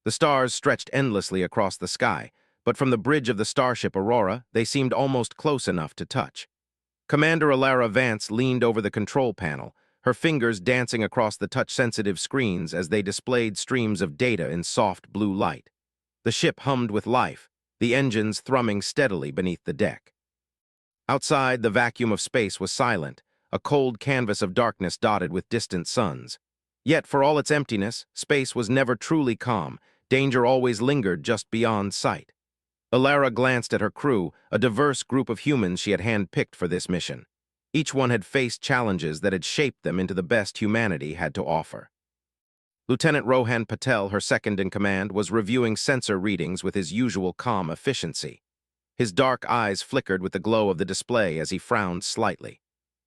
The stars stretched endlessly across the sky, but from the bridge of the starship Aurora, they seemed almost close enough to touch. Commander Alara Vance leaned over the control panel, her fingers dancing across the touch-sensitive screens as they displayed streams of data in soft blue light. The ship hummed with life, the engines thrumming steadily beneath the deck. Outside, the vacuum of space was silent, a cold canvas of darkness dotted with distant suns. Yet, for all its emptiness, space was never truly calm. Danger always lingered just beyond sight. Alara glanced at her crew, a diverse group of humans she had handpicked for this mission. Each one had faced challenges that had shaped them into the best humanity had to offer. Lieutenant Rohan Patel, her second-in-command, was reviewing sensor readings with his usual calm efficiency. His dark eyes flickered with the glow of the display as he frowned slightly.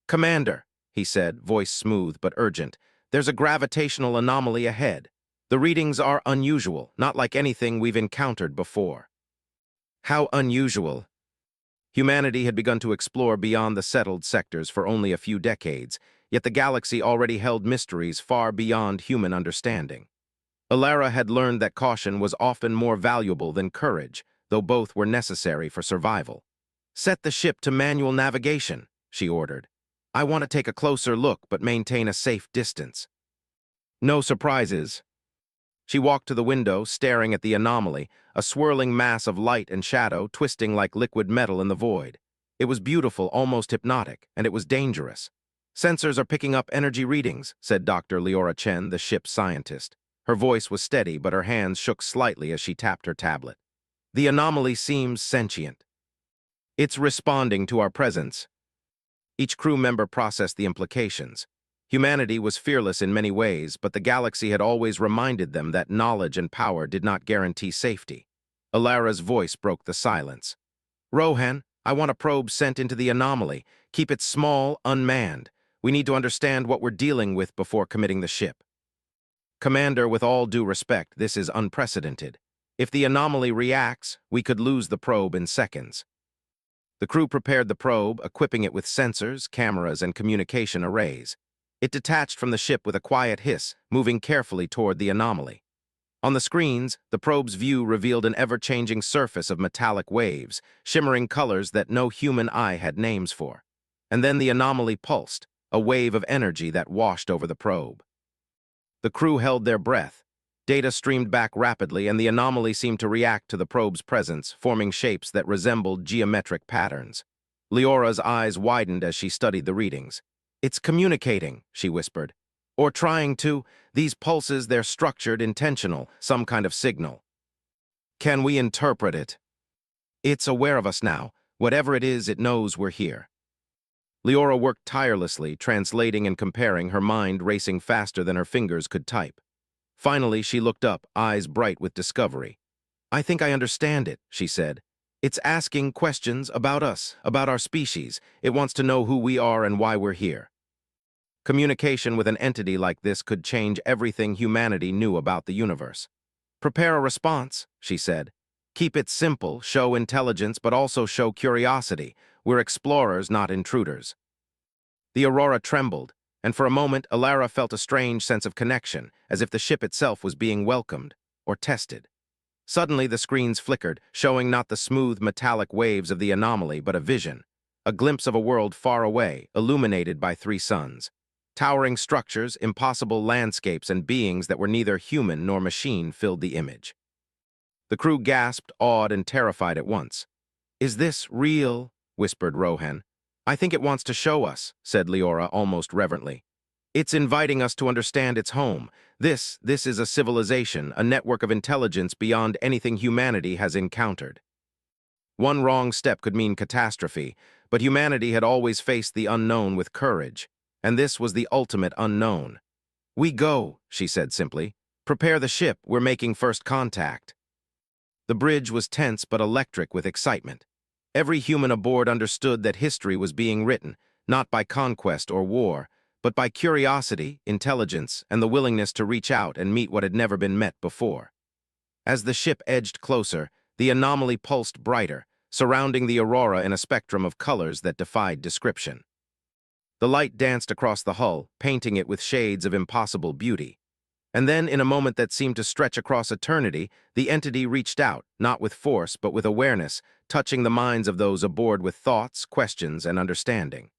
"Commander," he said, voice smooth but urgent, "there's a gravitational anomaly ahead. The readings are unusual, not like anything we've encountered before." How unusual? Humanity had begun to explore beyond the settled sectors for only a few decades, yet the galaxy already held mysteries far beyond human understanding. Alara had learned that caution was often more valuable than courage, though both were necessary for survival. "Set the ship to manual navigation," she ordered. "I want to take a closer look but maintain a safe distance." "No surprises." She walked to the window, staring at the anomaly, a swirling mass of light and shadow twisting like liquid metal in the void. It was beautiful, almost hypnotic, and it was dangerous. "Sensors are picking up energy readings," said Dr. Leora Chen, the ship's scientist. Her voice was steady, but her hands shook slightly as she tapped her tablet. "The anomaly seems sentient. It's responding to our presence." Each crew member processed the implications. Humanity was fearless in many ways, but the galaxy had always reminded them that knowledge and power did not guarantee safety. Alara's voice broke the silence. "Rohan, I want a probe sent into the anomaly. Keep it small, unmanned. We need to understand what we're dealing with before committing the ship." "Commander, with all due respect, this is unprecedented. If the anomaly reacts, we could lose the probe in seconds." The crew prepared the probe, equipping it with sensors, cameras, and communication arrays. It detached from the ship with a quiet hiss, moving carefully toward the anomaly. On the screens, the probe's view revealed an ever-changing surface of metallic waves, shimmering colors that no human eye had names for. And then the anomaly pulsed, a wave of energy that washed over the probe. The crew held their breath. Data streamed back rapidly, and the anomaly seemed to react to the probe's presence, forming shapes that resembled geometric patterns. Leora's eyes widened as she studied the readings. "It's communicating," she whispered. "Or trying to. These pulses, they're structured, intentional, some kind of signal." "Can we interpret it?" "It's aware of us now. Whatever it is, it knows we're here." Leora worked tirelessly, translating and comparing, her mind racing faster than her fingers could type. Finally, she looked up, eyes bright with discovery. "I think I understand it," she said. "It's asking questions about us, about our species. It wants to know who we are and why we're here." Communication with an entity like this could change everything humanity knew about the universe. "Prepare a response," she said. "Keep it simple, show intelligence, but also show curiosity. We're explorers, not intruders." The Aurora trembled, and for a moment Alara felt a strange sense of connection, as if the ship itself was being welcomed or tested. Suddenly the screens flickered, showing not the smooth metallic waves of the anomaly, but a vision, a glimpse of a world far away, illuminated by 3 suns. Towering structures, impossible landscapes, and beings that were neither human nor machine filled the image. The crew gasped, awed and terrified at once. "Is this real?" whispered Rohan. "I think it wants to show us," said Leora almost reverently. "It's inviting us to understand its home. This is a civilization, a network of intelligence beyond anything humanity has encountered." One wrong step could mean catastrophe, but humanity had always faced the unknown with courage, and this was the ultimate unknown. "We go," she said simply. "Prepare the ship, we're making first contact." The bridge was tense but electric with excitement. Every human aboard understood that history was being written, not by conquest or war, but by curiosity, intelligence, and the willingness to reach out and meet what had never been met before. As the ship edged closer, the anomaly pulsed brighter, surrounding the Aurora in a spectrum of colors that defied description. The light danced across the hull, painting it with shades of impossible beauty. And then, in a moment that seemed to stretch across eternity, the entity reached out, not with force, but with awareness, touching the minds of those aboard with thoughts, questions, and understanding.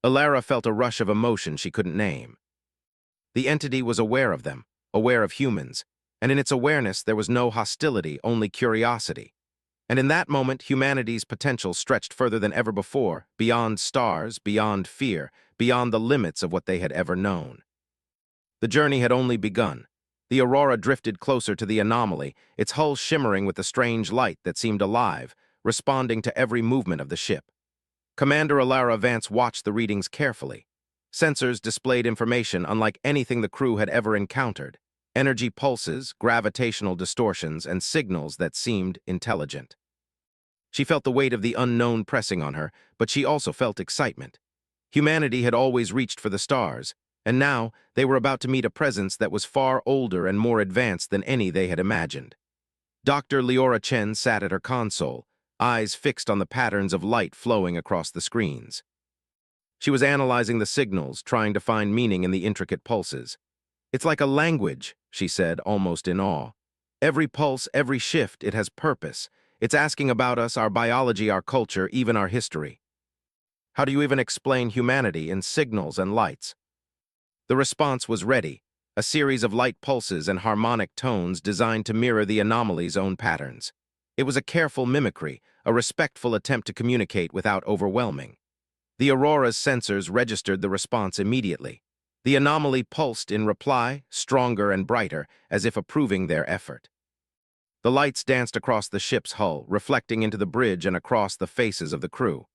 Alara felt a rush of emotion she couldn't name. The entity was aware of them, aware of humans, and in its awareness there was no hostility, only curiosity. And in that moment, humanity's potential stretched further than ever before, beyond stars, beyond fear, beyond the limits of what they had ever known. The journey had only begun. The Aurora drifted closer to the anomaly, its hull shimmering with a strange light that seemed alive, responding to every movement of the ship. Commander Alara Vance watched the readings carefully. Sensors displayed information unlike anything the crew had ever encountered. Energy pulses, gravitational distortions, and signals that seemed intelligent. She felt the weight of the unknown pressing on her, but she also felt excitement. Humanity had always reached for the stars, and now they were about to meet a presence that was far older and more advanced than any they had imagined. Dr. Leora Chen sat at her console, eyes fixed on the patterns of light flowing across the screens. She was analyzing the signals, trying to find meaning in the intricate pulses. "It's like a language," she said, almost in awe. "Every pulse, every shift, it has purpose. It's asking about us, our biology, our culture, even our history. How do you even explain humanity in signals and lights?" The response was ready, a series of light pulses and harmonic tones designed to mirror the anomaly's own patterns. It was a careful mimicry, a respectful attempt to communicate without overwhelming. The Aurora's sensors registered the response immediately. The anomaly pulsed in reply, stronger and brighter, as if approving their effort. The lights danced across the ship's hull, reflecting into the bridge and across the faces of the crew.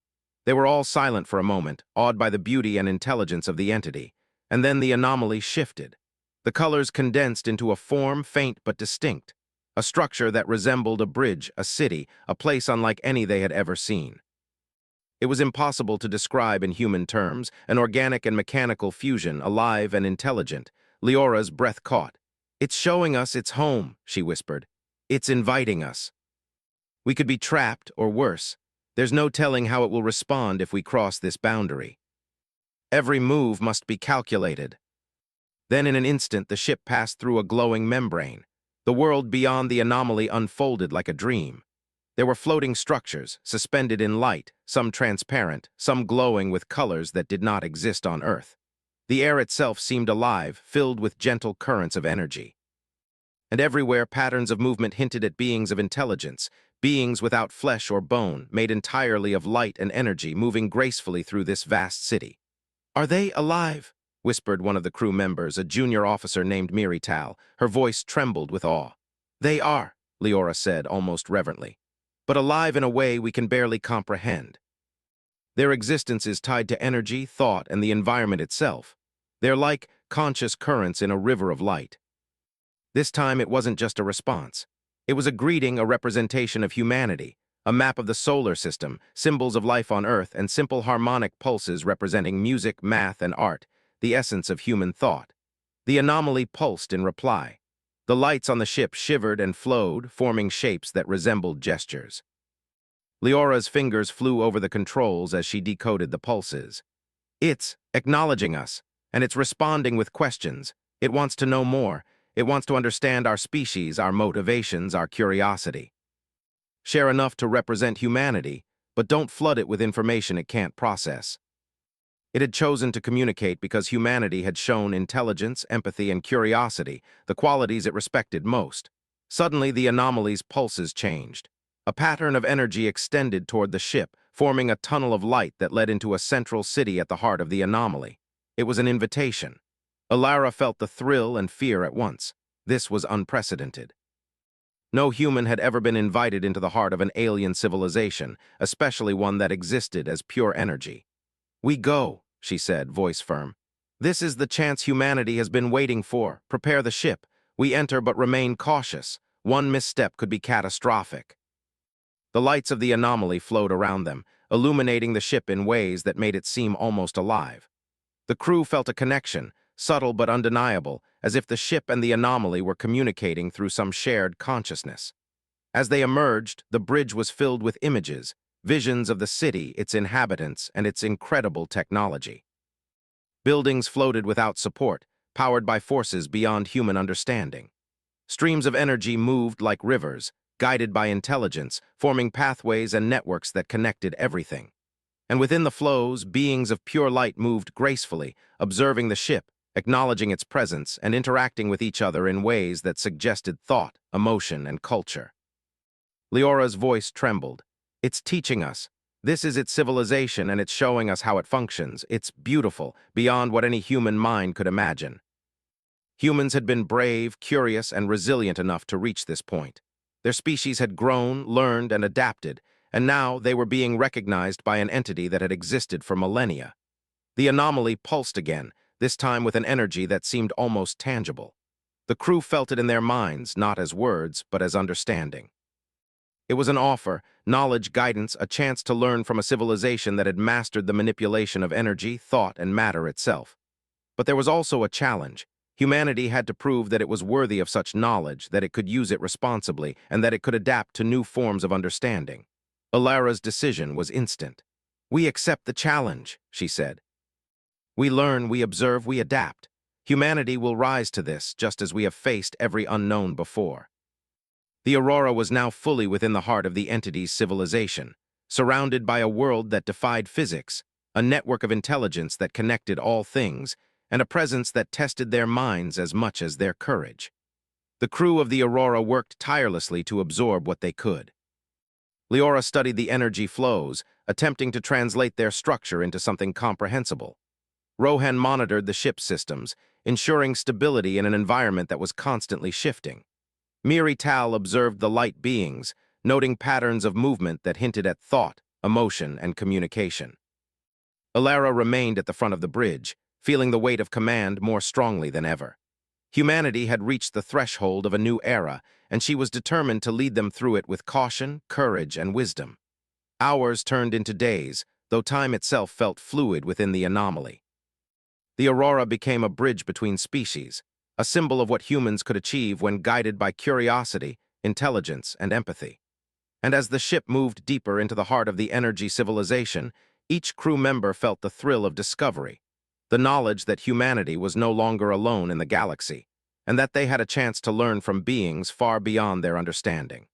They were all silent for a moment, awed by the beauty and intelligence of the entity. And then the anomaly shifted. The colors condensed into a form faint but distinct, a structure that resembled a bridge, a city, a place unlike any they had ever seen. It was impossible to describe in human terms, an organic and mechanical fusion, alive and intelligent. Leora's breath caught. "It's showing us its home," she whispered. "It's inviting us. We could be trapped, or worse. There's no telling how it will respond if we cross this boundary. Every move must be calculated." Then in an instant, the ship passed through a glowing membrane. The world beyond the anomaly unfolded like a dream. There were floating structures, suspended in light, some transparent, some glowing with colors that did not exist on Earth. The air itself seemed alive, filled with gentle currents of energy. And everywhere patterns of movement hinted at beings of intelligence, beings without flesh or bone, made entirely of light and energy, moving gracefully through this vast city. "Are they alive?" whispered one of the crew members, a junior officer named Miri Tal. Her voice trembled with awe. "They are," Leora said, almost reverently, "but alive in a way we can barely comprehend. Their existence is tied to energy, thought, and the environment itself. They're like conscious currents in a river of light." This time it wasn't just a response. It was a greeting, a representation of humanity, a map of the solar system, symbols of life on Earth, and simple harmonic pulses representing music, math, and art, the essence of human thought. The anomaly pulsed in reply. The lights on the ship shivered and flowed, forming shapes that resembled gestures. Leora's fingers flew over the controls as she decoded the pulses. "It's acknowledging us, and it's responding with questions. It wants to know more. It wants to understand our species, our motivations, our curiosity. Share enough to represent humanity, but don't flood it with information it can't process." It had chosen to communicate because humanity had shown intelligence, empathy, and curiosity, the qualities it respected most. Suddenly, the anomaly's pulses changed. A pattern of energy extended toward the ship, forming a tunnel of light that led into a central city at the heart of the anomaly. It was an invitation. Alara felt the thrill and fear at once. This was unprecedented. No human had ever been invited into the heart of an alien civilization, especially one that existed as pure energy. "We go," she said, voice firm. "This is the chance humanity has been waiting for. Prepare the ship. We enter but remain cautious. One misstep could be catastrophic." The lights of the anomaly flowed around them, illuminating the ship in ways that made it seem almost alive. The crew felt a connection, subtle but undeniable, as if the ship and the anomaly were communicating through some shared consciousness. As they emerged, the bridge was filled with images, visions of the city, its inhabitants, and its incredible technology. Buildings floated without support, powered by forces beyond human understanding. Streams of energy moved like rivers, guided by intelligence, forming pathways and networks that connected everything. And within the flows, beings of pure light moved gracefully, observing the ship, acknowledging its presence, and interacting with each other in ways that suggested thought, emotion, and culture. Leora's voice trembled. "It's teaching us. This is its civilization, and it's showing us how it functions. It's beautiful, beyond what any human mind could imagine." Humans had been brave, curious, and resilient enough to reach this point. Their species had grown, learned, and adapted, and now they were being recognized by an entity that had existed for millennia. The anomaly pulsed again, this time with an energy that seemed almost tangible. The crew felt it in their minds, not as words, but as understanding. It was an offer, knowledge, guidance, a chance to learn from a civilization that had mastered the manipulation of energy, thought, and matter itself. But there was also a challenge. Humanity had to prove that it was worthy of such knowledge, that it could use it responsibly, and that it could adapt to new forms of understanding. Alara's decision was instant. "We accept the challenge," she said. "We learn, we observe, we adapt. Humanity will rise to this, just as we have faced every unknown before." The Aurora was now fully within the heart of the entity's civilization, surrounded by a world that defied physics, a network of intelligence that connected all things, and a presence that tested their minds as much as their courage. The crew of the Aurora worked tirelessly to absorb what they could. Leora studied the energy flows, attempting to translate their structure into something comprehensible. Rohan monitored the ship's systems, ensuring stability in an environment that was constantly shifting. Miri Tal observed the light beings, noting patterns of movement that hinted at thought, emotion, and communication. Alara remained at the front of the bridge, feeling the weight of command more strongly than ever. Humanity had reached the threshold of a new era, and she was determined to lead them through it with caution, courage, and wisdom. Hours turned into days, though time itself felt fluid within the anomaly. The Aurora became a bridge between species, a symbol of what humans could achieve when guided by curiosity, intelligence, and empathy. And as the ship moved deeper into the heart of the energy civilization, each crew member felt the thrill of discovery, the knowledge that humanity was no longer alone in the galaxy, and that they had a chance to learn from beings far beyond their understanding.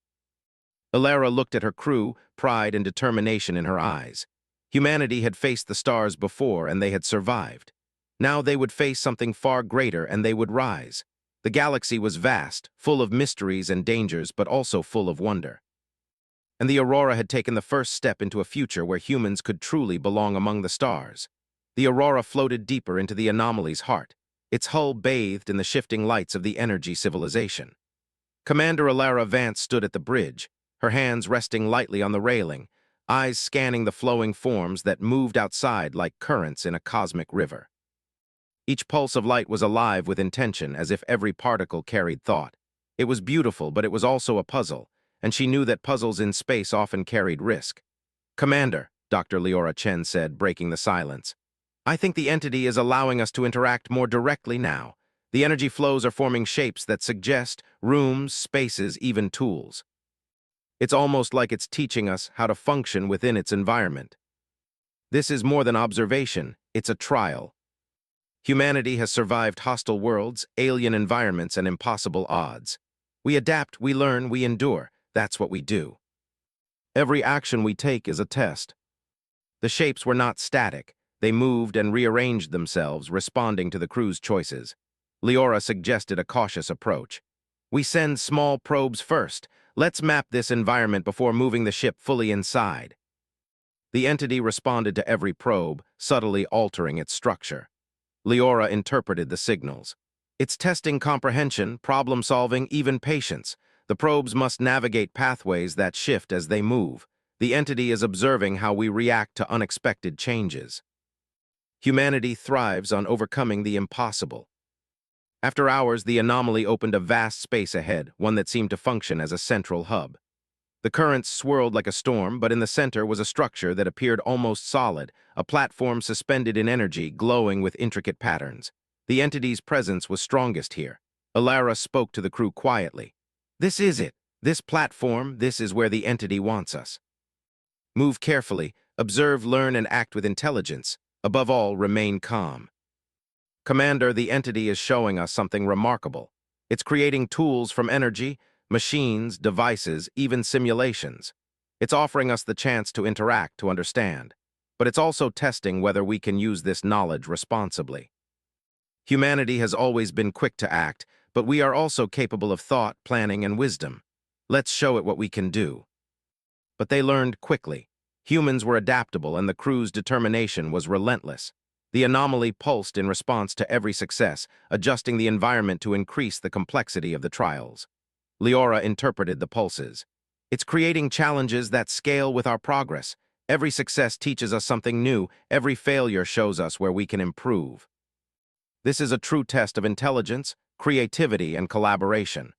Alara looked at her crew, pride and determination in her eyes. Humanity had faced the stars before, and they had survived. Now they would face something far greater, and they would rise. The galaxy was vast, full of mysteries and dangers, but also full of wonder. And the Aurora had taken the first step into a future where humans could truly belong among the stars. The Aurora floated deeper into the anomaly's heart, its hull bathed in the shifting lights of the energy civilization. Commander Alara Vance stood at the bridge, her hands resting lightly on the railing, eyes scanning the flowing forms that moved outside like currents in a cosmic river. Each pulse of light was alive with intention, as if every particle carried thought. It was beautiful, but it was also a puzzle, and she knew that puzzles in space often carried risk. "Commander," Dr. Leora Chen said, breaking the silence, "I think the entity is allowing us to interact more directly now. The energy flows are forming shapes that suggest rooms, spaces, even tools. It's almost like it's teaching us how to function within its environment. This is more than observation, it's a trial. Humanity has survived hostile worlds, alien environments, and impossible odds. We adapt, we learn, we endure. That's what we do. Every action we take is a test." The shapes were not static. They moved and rearranged themselves, responding to the crew's choices. Leora suggested a cautious approach. "We send small probes first. Let's map this environment before moving the ship fully inside." The entity responded to every probe, subtly altering its structure. Leora interpreted the signals. "It's testing comprehension, problem-solving, even patience. The probes must navigate pathways that shift as they move. The entity is observing how we react to unexpected changes. Humanity thrives on overcoming the impossible." After hours, the anomaly opened a vast space ahead, one that seemed to function as a central hub. The currents swirled like a storm, but in the center was a structure that appeared almost solid, a platform suspended in energy, glowing with intricate patterns. The entity's presence was strongest here. Alara spoke to the crew quietly. "This is it. This platform, this is where the entity wants us. Move carefully, observe, learn, and act with intelligence. Above all, remain calm." Commander, the entity is showing us something remarkable. It's creating tools from energy, machines, devices, even simulations. It's offering us the chance to interact, to understand. But it's also testing whether we can use this knowledge responsibly. Humanity has always been quick to act, but we are also capable of thought, planning, and wisdom. Let's show it what we can do. But they learned quickly. Humans were adaptable, and the crew's determination was relentless. The anomaly pulsed in response to every success, adjusting the environment to increase the complexity of the trials. Leora interpreted the pulses. It's creating challenges that scale with our progress. Every success teaches us something new. Every failure shows us where we can improve. This is a true test of intelligence, creativity, and collaboration.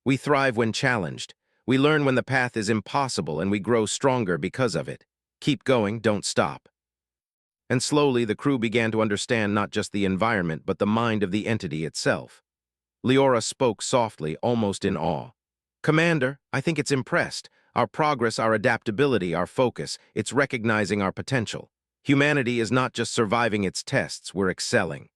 We thrive when challenged. We learn when the path is impossible, and we grow stronger because of it. Keep going, don't stop. And slowly, the crew began to understand not just the environment, but the mind of the entity itself. Leora spoke softly, almost in awe. Commander, I think it's impressed. Our progress, our adaptability, our focus, it's recognizing our potential. Humanity is not just surviving its tests, we're excelling.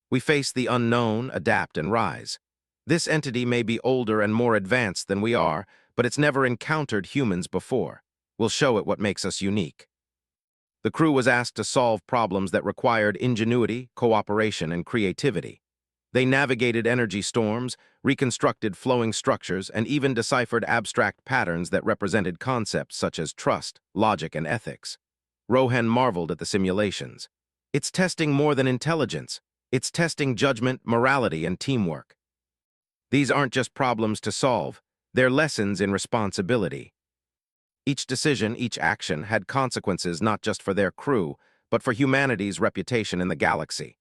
We face the unknown, adapt, and rise. This entity may be older and more advanced than we are, but it's never encountered humans before. We'll show it what makes us unique. The crew was asked to solve problems that required ingenuity, cooperation, and creativity. They navigated energy storms, reconstructed flowing structures, and even deciphered abstract patterns that represented concepts such as trust, logic, and ethics. Rohan marveled at the simulations. It's testing more than intelligence. It's testing judgment, morality, and teamwork. These aren't just problems to solve. They're lessons in responsibility. Each decision, each action had consequences not just for their crew, but for humanity's reputation in the galaxy.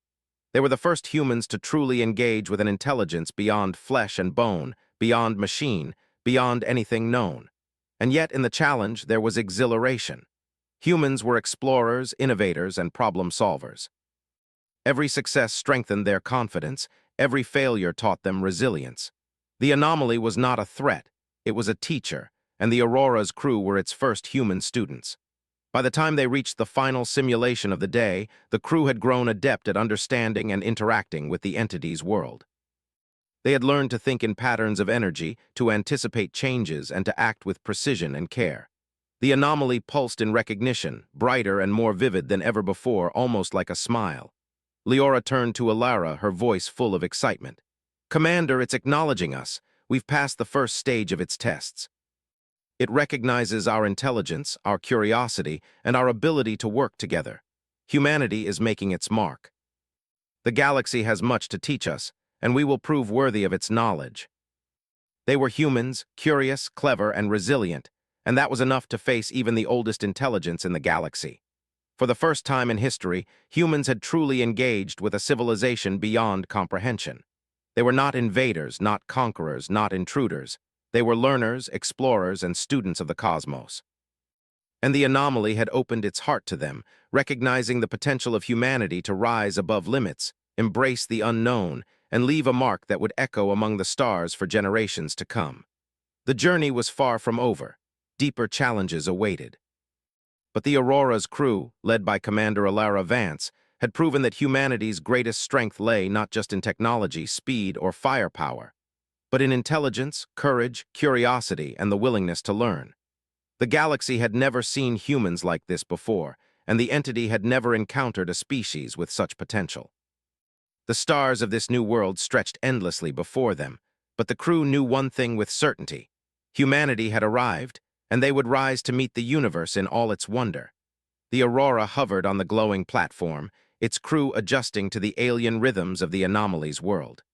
They were the first humans to truly engage with an intelligence beyond flesh and bone, beyond machine, beyond anything known. And yet, in the challenge, there was exhilaration. Humans were explorers, innovators, and problem solvers. Every success strengthened their confidence. Every failure taught them resilience. The anomaly was not a threat. It was a teacher, and the Aurora's crew were its first human students. By the time they reached the final simulation of the day, the crew had grown adept at understanding and interacting with the entity's world. They had learned to think in patterns of energy, to anticipate changes, and to act with precision and care. The anomaly pulsed in recognition, brighter and more vivid than ever before, almost like a smile. Leora turned to Alara, her voice full of excitement. Commander, it's acknowledging us. We've passed the first stage of its tests. It recognizes our intelligence, our curiosity, and our ability to work together. Humanity is making its mark. The galaxy has much to teach us, and we will prove worthy of its knowledge. They were humans, curious, clever, and resilient, and that was enough to face even the oldest intelligence in the galaxy. For the first time in history, humans had truly engaged with a civilization beyond comprehension. They were not invaders, not conquerors, not intruders. They were learners, explorers, and students of the cosmos. And the anomaly had opened its heart to them, recognizing the potential of humanity to rise above limits, embrace the unknown, and leave a mark that would echo among the stars for generations to come. The journey was far from over. Deeper challenges awaited. But the Aurora's crew, led by Commander Alara Vance, had proven that humanity's greatest strength lay not just in technology, speed, or firepower, but in intelligence, courage, curiosity, and the willingness to learn. The galaxy had never seen humans like this before, and the entity had never encountered a species with such potential. The stars of this new world stretched endlessly before them, but the crew knew one thing with certainty. Humanity had arrived, and they would rise to meet the universe in all its wonder. The Aurora hovered on the glowing platform, its crew adjusting to the alien rhythms of the anomaly's world.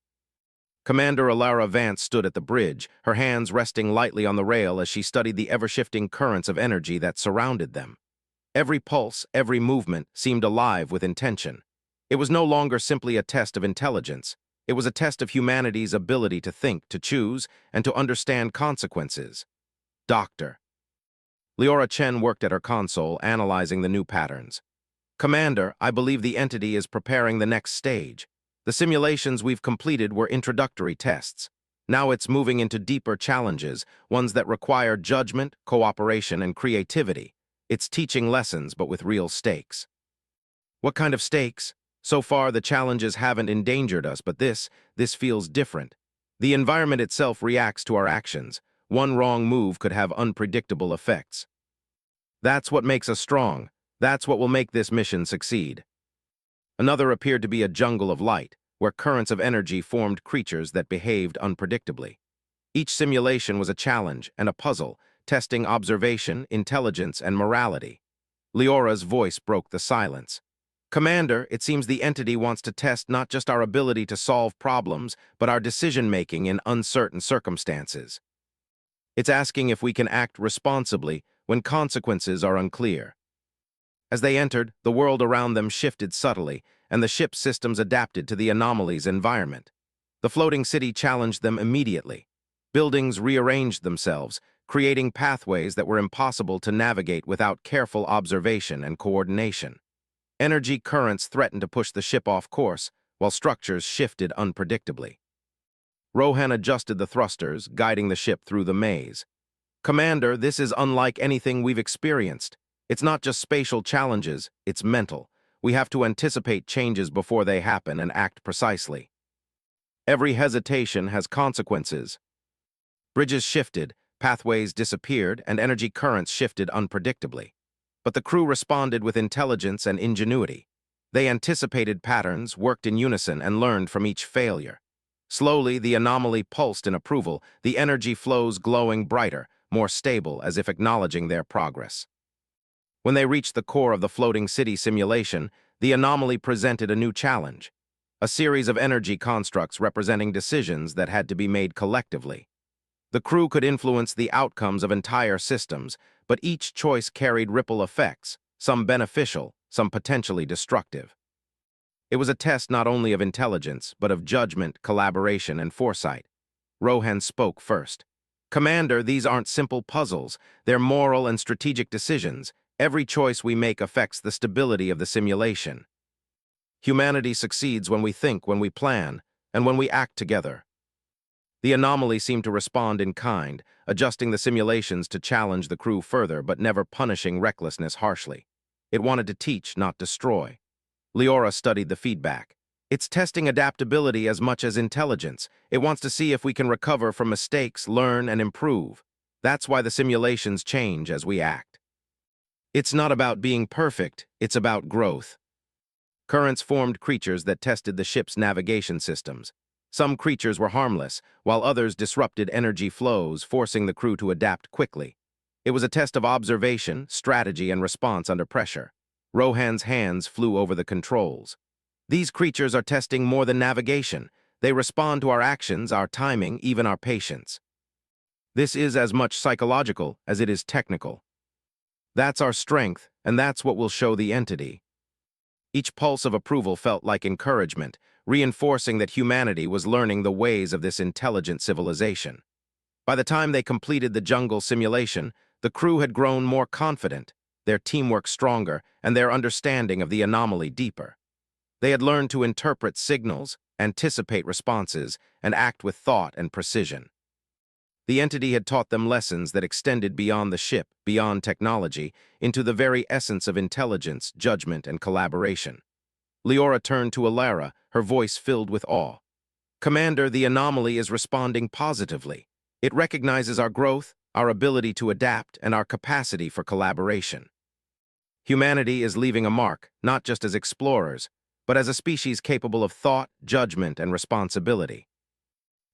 Commander Alara Vance stood at the bridge, her hands resting lightly on the rail as she studied the ever-shifting currents of energy that surrounded them. Every pulse, every movement seemed alive with intention. It was no longer simply a test of intelligence. It was a test of humanity's ability to think, to choose, and to understand consequences. Doctor. Leora Chen worked at her console, analyzing the new patterns. Commander, I believe the entity is preparing the next stage. The simulations we've completed were introductory tests. Now it's moving into deeper challenges, ones that require judgment, cooperation, and creativity. It's teaching lessons, but with real stakes. What kind of stakes? So far, the challenges haven't endangered us, but this feels different. The environment itself reacts to our actions. One wrong move could have unpredictable effects. That's what makes us strong. That's what will make this mission succeed. Another appeared to be a jungle of light, where currents of energy formed creatures that behaved unpredictably. Each simulation was a challenge and a puzzle, testing observation, intelligence, and morality. Leora's voice broke the silence. Commander, it seems the entity wants to test not just our ability to solve problems, but our decision-making in uncertain circumstances. It's asking if we can act responsibly when consequences are unclear. As they entered, the world around them shifted subtly, and the ship's systems adapted to the anomaly's environment. The floating city challenged them immediately. Buildings rearranged themselves, creating pathways that were impossible to navigate without careful observation and coordination. Energy currents threatened to push the ship off course, while structures shifted unpredictably. Rohan adjusted the thrusters, guiding the ship through the maze. Commander, this is unlike anything we've experienced. It's not just spatial challenges, it's mental. We have to anticipate changes before they happen and act precisely. Every hesitation has consequences. Bridges shifted, pathways disappeared, and energy currents shifted unpredictably. But the crew responded with intelligence and ingenuity. They anticipated patterns, worked in unison, and learned from each failure. Slowly, the anomaly pulsed in approval, the energy flows glowing brighter, more stable, as if acknowledging their progress. When they reached the core of the floating city simulation, the anomaly presented a new challenge. A series of energy constructs representing decisions that had to be made collectively. The crew could influence the outcomes of entire systems, but each choice carried ripple effects, some beneficial, some potentially destructive. It was a test not only of intelligence, but of judgment, collaboration, and foresight. Rohan spoke first. Commander, these aren't simple puzzles. They're moral and strategic decisions. Every choice we make affects the stability of the simulation. Humanity succeeds when we think, when we plan, and when we act together. The anomaly seemed to respond in kind, adjusting the simulations to challenge the crew further, but never punishing recklessness harshly. It wanted to teach, not destroy. Leora studied the feedback. It's testing adaptability as much as intelligence. It wants to see if we can recover from mistakes, learn, and improve. That's why the simulations change as we act. It's not about being perfect, it's about growth. Currents formed creatures that tested the ship's navigation systems. Some creatures were harmless, while others disrupted energy flows, forcing the crew to adapt quickly. It was a test of observation, strategy, and response under pressure. Rohan's hands flew over the controls. These creatures are testing more than navigation. They respond to our actions, our timing, even our patience. This is as much psychological as it is technical. That's our strength, and that's what will show the entity. Each pulse of approval felt like encouragement, reinforcing that humanity was learning the ways of this intelligent civilization. By the time they completed the jungle simulation, the crew had grown more confident, their teamwork stronger, and their understanding of the anomaly deeper. They had learned to interpret signals, anticipate responses, and act with thought and precision. The entity had taught them lessons that extended beyond the ship, beyond technology, into the very essence of intelligence, judgment, and collaboration. Leora turned to Alara, her voice filled with awe. Commander, the anomaly is responding positively. It recognizes our growth, our ability to adapt, and our capacity for collaboration. Humanity is leaving a mark, not just as explorers, but as a species capable of thought, judgment, and responsibility.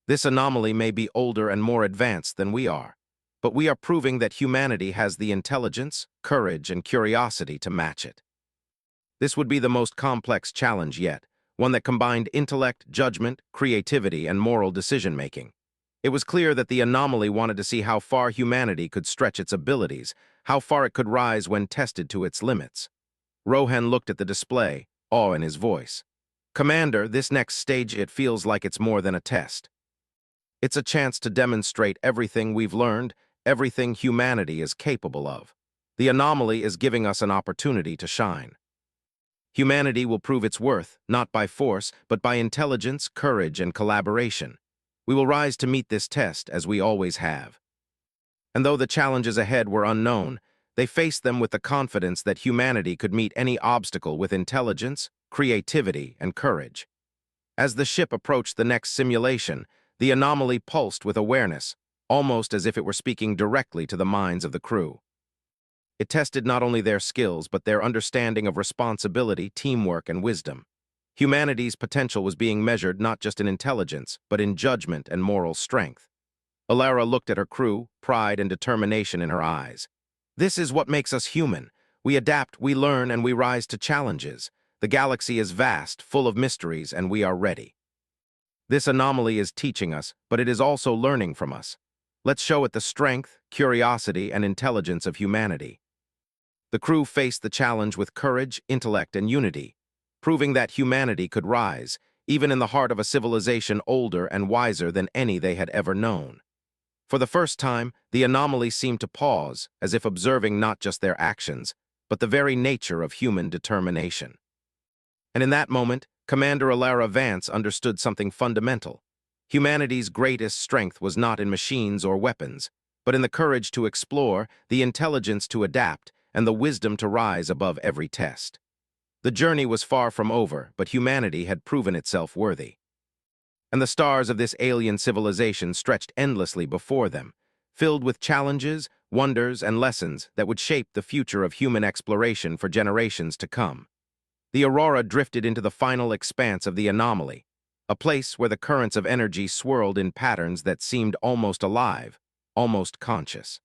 This anomaly may be older and more advanced than we are, but we are proving that humanity has the intelligence, courage, and curiosity to match it. This would be the most complex challenge yet, one that combined intellect, judgment, creativity, and moral decision-making. It was clear that the anomaly wanted to see how far humanity could stretch its abilities, how far it could rise when tested to its limits. Rohan looked at the display, awe in his voice. Commander, this next stage, it feels like it's more than a test. It's a chance to demonstrate everything we've learned, everything humanity is capable of. The anomaly is giving us an opportunity to shine. Humanity will prove its worth, not by force, but by intelligence, courage, and collaboration. We will rise to meet this test, as we always have. And though the challenges ahead were unknown, they faced them with the confidence that humanity could meet any obstacle with intelligence, creativity, and courage. As the ship approached the next simulation, the anomaly pulsed with awareness, almost as if it were speaking directly to the minds of the crew. It tested not only their skills, but their understanding of responsibility, teamwork, and wisdom. Humanity's potential was being measured not just in intelligence, but in judgment and moral strength. Alara looked at her crew, pride and determination in her eyes. This is what makes us human. We adapt, we learn, and we rise to challenges. The galaxy is vast, full of mysteries, and we are ready. This anomaly is teaching us, but it is also learning from us. Let's show it the strength, curiosity, and intelligence of humanity. The crew faced the challenge with courage, intellect, and unity, proving that humanity could rise, even in the heart of a civilization older and wiser than any they had ever known. For the first time, the anomaly seemed to pause, as if observing not just their actions, but the very nature of human determination. And in that moment, Commander Alara Vance understood something fundamental. Humanity's greatest strength was not in machines or weapons, but in the courage to explore, the intelligence to adapt, and the wisdom to rise above every test. The journey was far from over, but humanity had proven itself worthy. And the stars of this alien civilization stretched endlessly before them, filled with challenges, wonders, and lessons that would shape the future of human exploration for generations to come. The Aurora drifted into the final expanse of the anomaly, a place where the currents of energy swirled in patterns that seemed almost alive, almost conscious.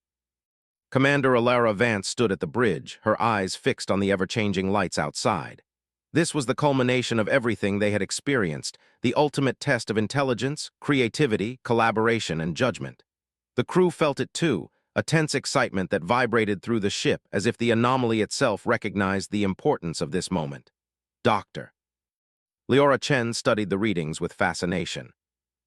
Commander Alara Vance stood at the bridge, her eyes fixed on the ever-changing lights outside. This was the culmination of everything they had experienced, the ultimate test of intelligence, creativity, collaboration, and judgment. The crew felt it too, a tense excitement that vibrated through the ship as if the anomaly itself recognized the importance of this moment. Doctor. Leora Chen studied the readings with fascination.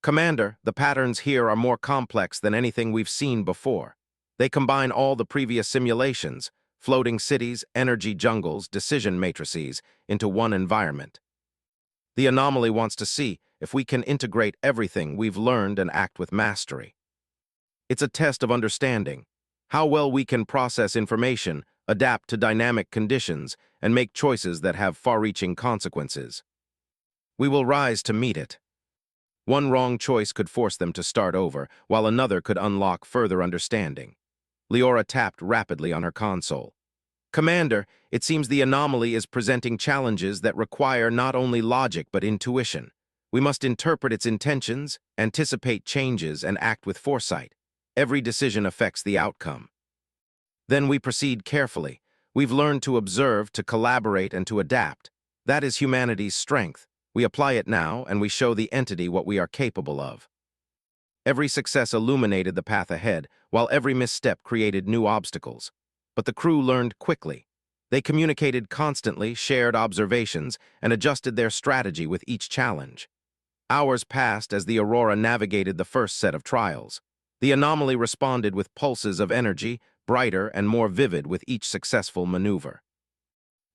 Commander, the patterns here are more complex than anything we've seen before. They combine all the previous simulations, floating cities, energy jungles, decision matrices, into one environment. The anomaly wants to see if we can integrate everything we've learned and act with mastery. It's a test of understanding, how well we can process information, adapt to dynamic conditions, and make choices that have far-reaching consequences. We will rise to meet it. One wrong choice could force them to start over, while another could unlock further understanding. Leora tapped rapidly on her console. Commander, it seems the anomaly is presenting challenges that require not only logic but intuition. We must interpret its intentions, anticipate changes, and act with foresight. Every decision affects the outcome. Then we proceed carefully. We've learned to observe, to collaborate, and to adapt. That is humanity's strength. We apply it now, and we show the entity what we are capable of. Every success illuminated the path ahead, while every misstep created new obstacles. But the crew learned quickly. They communicated constantly, shared observations, and adjusted their strategy with each challenge. Hours passed as the Aurora navigated the first set of trials. The anomaly responded with pulses of energy, brighter and more vivid with each successful maneuver.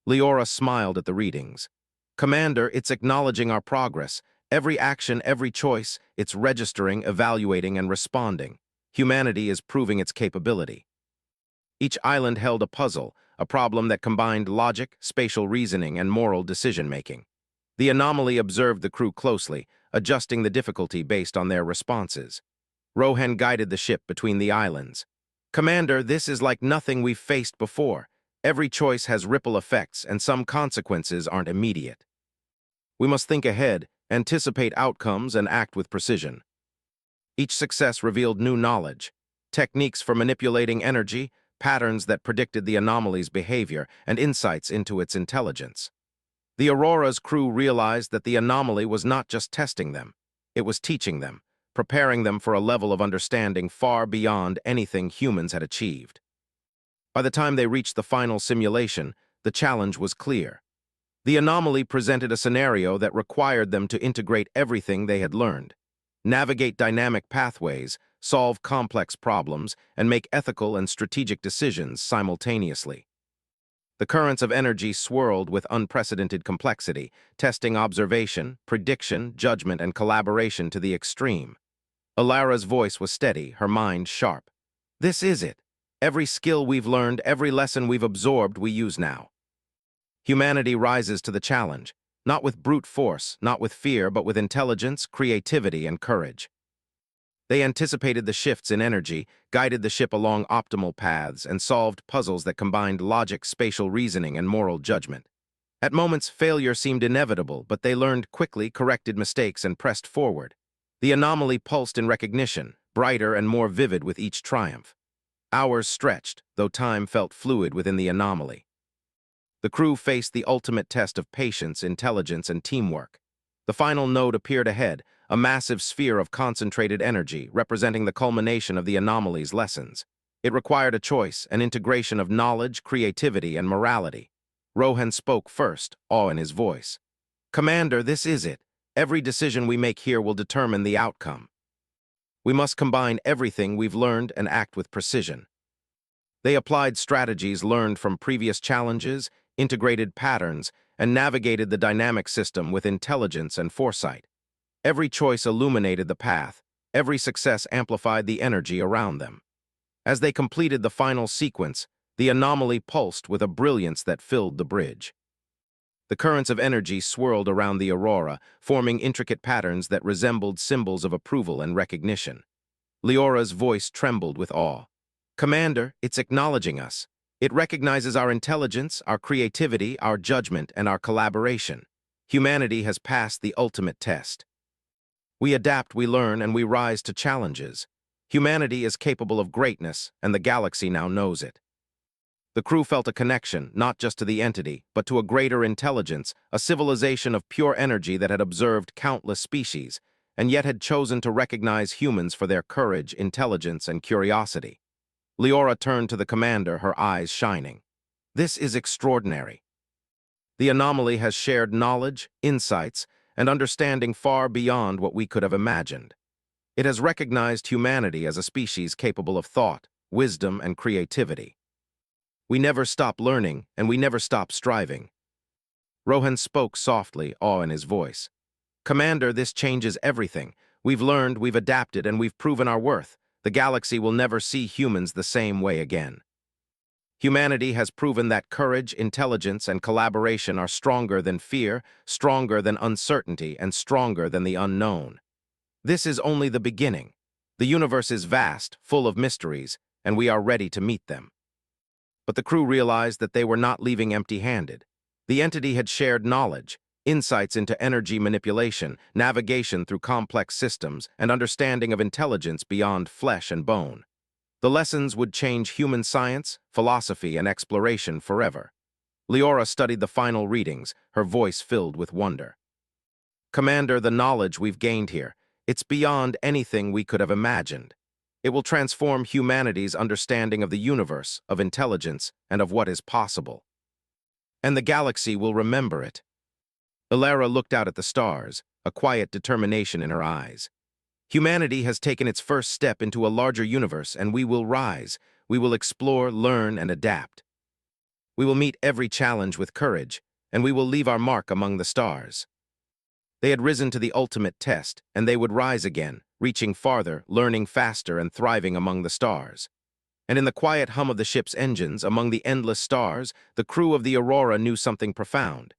Leora smiled at the readings. Commander, it's acknowledging our progress. Every action, every choice, it's registering, evaluating, and responding. Humanity is proving its capability. Each island held a puzzle, a problem that combined logic, spatial reasoning, and moral decision-making. The anomaly observed the crew closely, adjusting the difficulty based on their responses. Rohan guided the ship between the islands. Commander, this is like nothing we've faced before. Every choice has ripple effects, and some consequences aren't immediate. We must think ahead, anticipate outcomes, and act with precision. Each success revealed new knowledge, techniques for manipulating energy, patterns that predicted the anomaly's behavior, and insights into its intelligence. The Aurora's crew realized that the anomaly was not just testing them, it was teaching them, preparing them for a level of understanding far beyond anything humans had achieved. By the time they reached the final simulation, the challenge was clear. The anomaly presented a scenario that required them to integrate everything they had learned, navigate dynamic pathways, solve complex problems, and make ethical and strategic decisions simultaneously. The currents of energy swirled with unprecedented complexity, testing observation, prediction, judgment, and collaboration to the extreme. Alara's voice was steady, her mind sharp. This is it. Every skill we've learned, every lesson we've absorbed, we use now. Humanity rises to the challenge. Not with brute force, not with fear, but with intelligence, creativity, and courage. They anticipated the shifts in energy, guided the ship along optimal paths, and solved puzzles that combined logic, spatial reasoning, and moral judgment. At moments, failure seemed inevitable, but they learned quickly, corrected mistakes, and pressed forward. The anomaly pulsed in recognition, brighter and more vivid with each triumph. Hours stretched, though time felt fluid within the anomaly. The crew faced the ultimate test of patience, intelligence, and teamwork. The final node appeared ahead, a massive sphere of concentrated energy representing the culmination of the anomaly's lessons. It required a choice, an integration of knowledge, creativity, and morality. Rohan spoke first, awe in his voice. "Commander, this is it. Every decision we make here will determine the outcome. We must combine everything we've learned and act with precision." They applied strategies learned from previous challenges, integrated patterns, and navigated the dynamic system with intelligence and foresight. Every choice illuminated the path, every success amplified the energy around them. As they completed the final sequence, the anomaly pulsed with a brilliance that filled the bridge. The currents of energy swirled around the aurora, forming intricate patterns that resembled symbols of approval and recognition. Leora's voice trembled with awe. "Commander, it's acknowledging us. It recognizes our intelligence, our creativity, our judgment, and our collaboration. Humanity has passed the ultimate test. We adapt, we learn, and we rise to challenges. Humanity is capable of greatness, and the galaxy now knows it." The crew felt a connection, not just to the entity, but to a greater intelligence, a civilization of pure energy that had observed countless species, and yet had chosen to recognize humans for their courage, intelligence, and curiosity. Leora turned to the commander, her eyes shining. "This is extraordinary. The anomaly has shared knowledge, insights, and understanding far beyond what we could have imagined. It has recognized humanity as a species capable of thought, wisdom, and creativity. We never stop learning, and we never stop striving." Rohan spoke softly, awe in his voice. "Commander, this changes everything. We've learned, we've adapted, and we've proven our worth. The galaxy will never see humans the same way again. Humanity has proven that courage, intelligence, and collaboration are stronger than fear, stronger than uncertainty, and stronger than the unknown. This is only the beginning. The universe is vast, full of mysteries, and we are ready to meet them." But the crew realized that they were not leaving empty-handed. The entity had shared knowledge, insights into energy manipulation, navigation through complex systems, and understanding of intelligence beyond flesh and bone. The lessons would change human science, philosophy, and exploration forever. Leora studied the final readings, her voice filled with wonder. "Commander, the knowledge we've gained here, it's beyond anything we could have imagined. It will transform humanity's understanding of the universe, of intelligence, and of what is possible. And the galaxy will remember it." Ilara looked out at the stars, a quiet determination in her eyes. "Humanity has taken its first step into a larger universe, and we will rise. We will explore, learn, and adapt. We will meet every challenge with courage, and we will leave our mark among the stars." They had risen to the ultimate test, and they would rise again, reaching farther, learning faster, and thriving among the stars. And in the quiet hum of the ship's engines, among the endless stars, the crew of the Aurora knew something profound.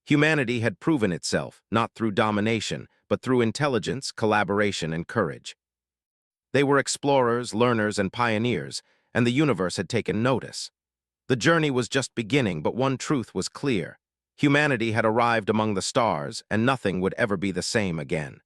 Humanity had proven itself, not through domination, but through intelligence, collaboration, and courage. They were explorers, learners, and pioneers, and the universe had taken notice. The journey was just beginning, but one truth was clear. Humanity had arrived among the stars, and nothing would ever be the same again.